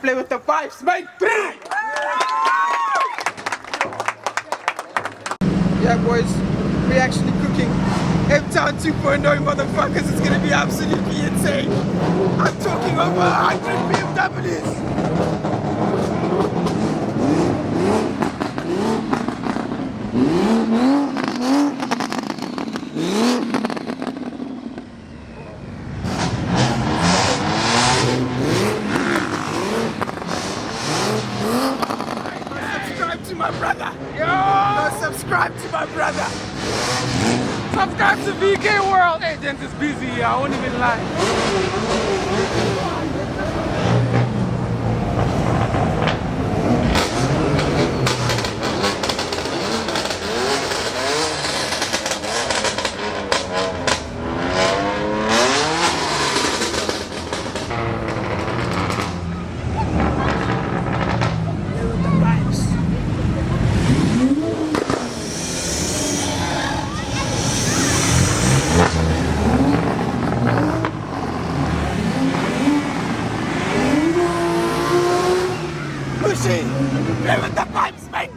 Play with the pipes, mate. Yeah, boys, we're actually cooking M-Town 2.0, motherfuckers. It's gonna be absolutely insane. I'm talking over 100 BMWs. Subscribe to my brother. Yo! Subscribe to my brother. Subscribe to VK World. Agent is busy. I won't even lie. Play with the pipes, mate.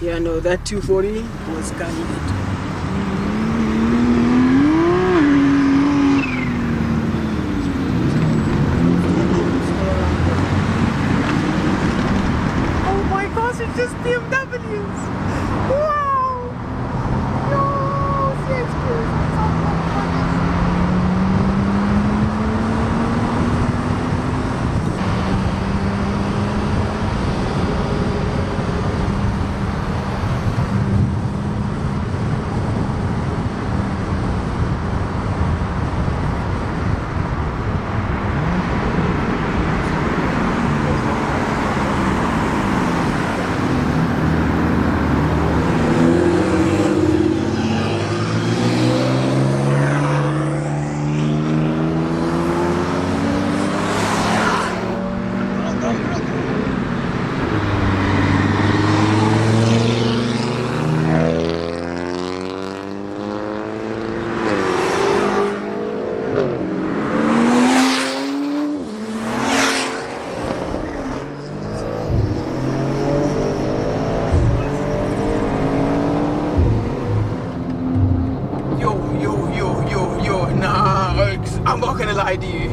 Yeah, no, that 240 was guided. Oh my gosh, it's just BMWs! Wow! No, thanks, bro. I'm not gonna lie to you.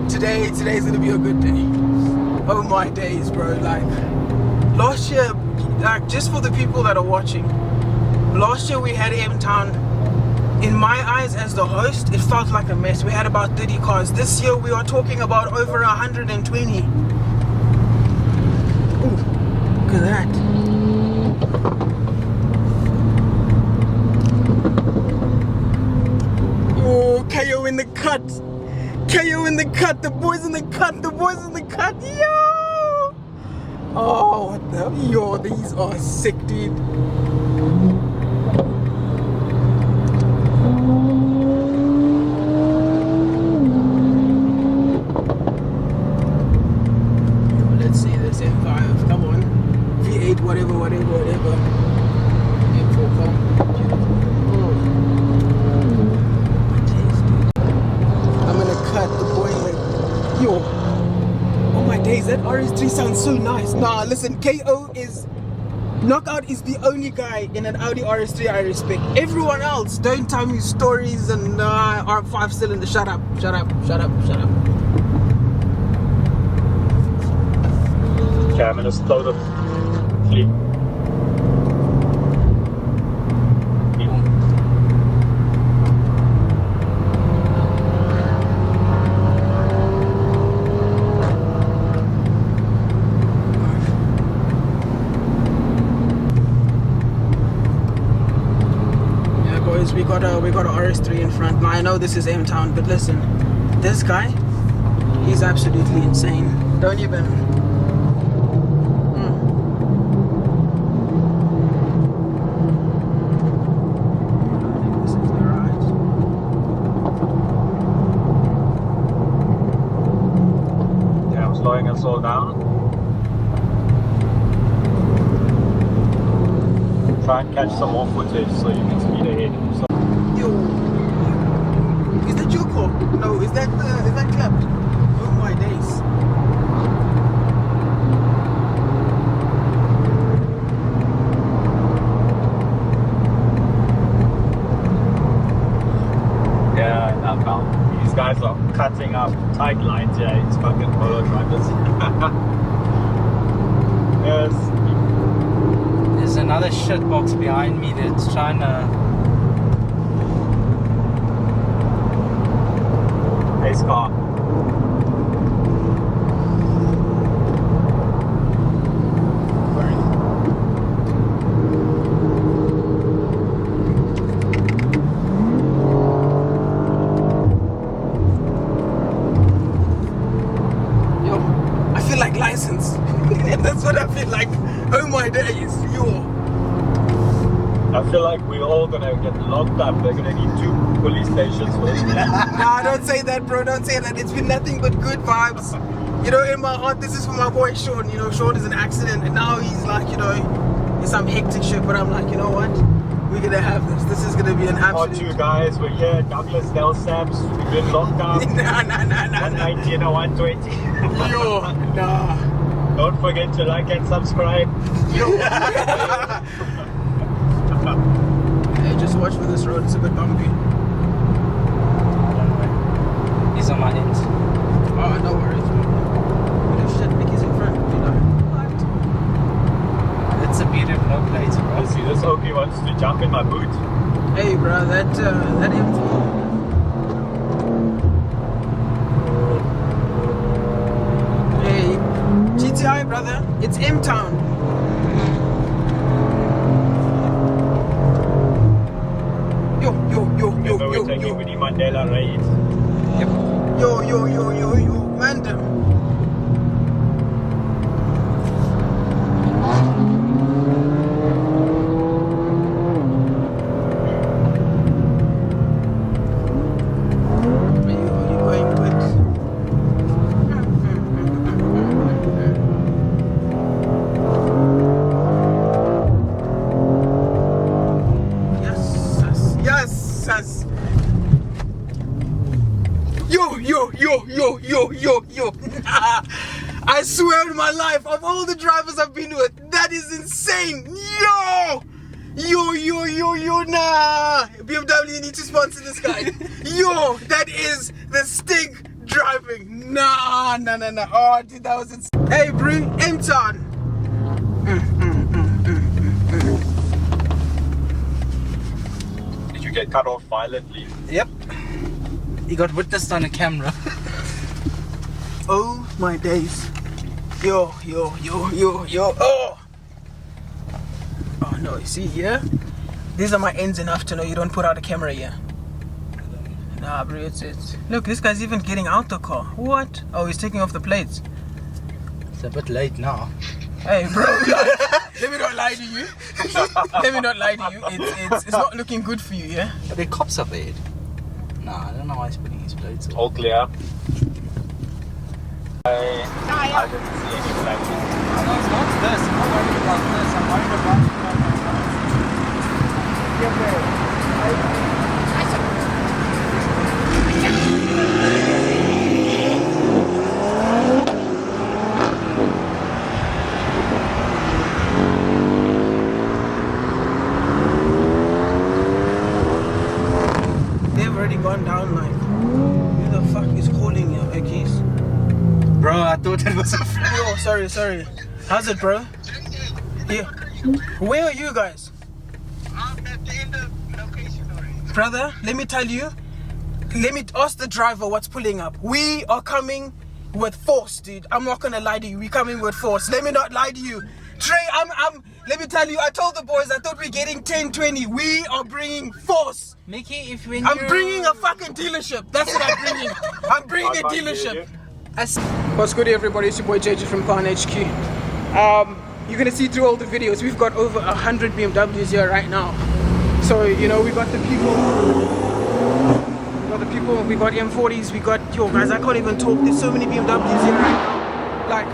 Today's gonna be a good day. Oh my days, bro. Like last year, like just for the people that are watching, last year we had M-Town. In my eyes as the host, it felt like a mess. We had about 30 cars. This year we are talking about over 120. Ooh, look at that. KO in the cut. KO in the cut. The boys in the cut. The boys in the cut. Yo! Oh, what the? Yo, these are sick, dude. Yo, let's see this M5. Come on. V8, whatever. M4, come. Guys, that RS3 sounds so nice. Nah, listen, Knockout is the only guy in an Audi RS3 I respect. Everyone else, don't tell me stories and R5 cylinder. Shut up, shut up, shut up, shut up. Okay, I'm gonna slow the fleet. We got a RS3 in front. Now I know this is M-Town, but listen, this guy, he's absolutely insane. Don't even. This is the ride. Yeah, I'm slowing us all down. Try and catch some more footage so you can speed ahead. So Yo, is that your car? No, is that clapped? Oh my days. yeah, now these guys are cutting up tight lines. Yeah, it's fucking polo drivers. Yes. There's another shitbox behind me that's trying to. Nice car. Yo, I feel like license. That's what I feel like. Oh my days, yo. I feel like we're all gonna get locked up. They're gonna need 2 police stations for this. Nah, don't say that, bro. Don't say that. It's been nothing but good vibes. You know, in my heart, this is for my boy Sean. You know, Sean is an accident, and now he's like, you know, in some hectic shit. But I'm like, you know what? We're gonna have this. This is gonna be an Our absolute. 2 guys were here. Douglas, Del Saps. We've been locked up. Nah. 190 and a 120. Yo, nah. Don't forget to like and subscribe. Hey, just watch for this road. It's a bit bumpy. He's on my end. Oh, no worries. Oh shit, Mickey's in front. You know what? It's a beauty of no plates, bro. You see, this Okie wants to jump in my boot. Hey, bro, that M2. Hey, GTI, brother. It's M-Town. Yo, Remember we're taking Winnie Mandela raid. Yep. yo, Mandem. You going good? Yes. Yo. I swear on my life, of all the drivers I've been with, that is insane. Yo, nah. BMW, you need to sponsor this guy. Yo, that is the Stig driving. Nah. Oh, dude, that was insane. Hey, bro, M-Town. Did you get cut off violently? Yep. He got witnessed on a camera. Oh my days. Yo. Oh no, you see here? These are my ends enough to know you don't put out a camera here. Nah, bro, it's. Look, this guy's even getting out the car. What? Oh, he's taking off the plates. It's a bit late now. Hey, bro, let me not lie to you. It's not looking good for you, yeah? Are there cops up ahead? Nah, I don't know why he's putting his plates on. All clear. I didn't see any flags. No, it's not this. I'm not worried about this. I'm worried about That was a Oh, sorry. How's it, bro? Yeah. Where are you guys? I'm at the end of location already. Brother, let me tell you. Let me ask the driver what's pulling up. We are coming with force, dude. I'm not gonna lie to you. We're coming with force. Let me not lie to you. Trey, let me tell you, I told the boys, I thought we're getting 10, 20. We are bringing force. Mickey, if when I'm bringing a fucking dealership. That's what I'm bringing. I'm bringing a I can't hear dealership. you. What's good, everybody? It's your boy JJ from CarhuntHQ. You're gonna see through all the videos. We've got over 100 BMWs here right now. So, you know, we got the people. We got M40s, we got, yo guys, I can't even talk. There's so many BMWs here right now. Like,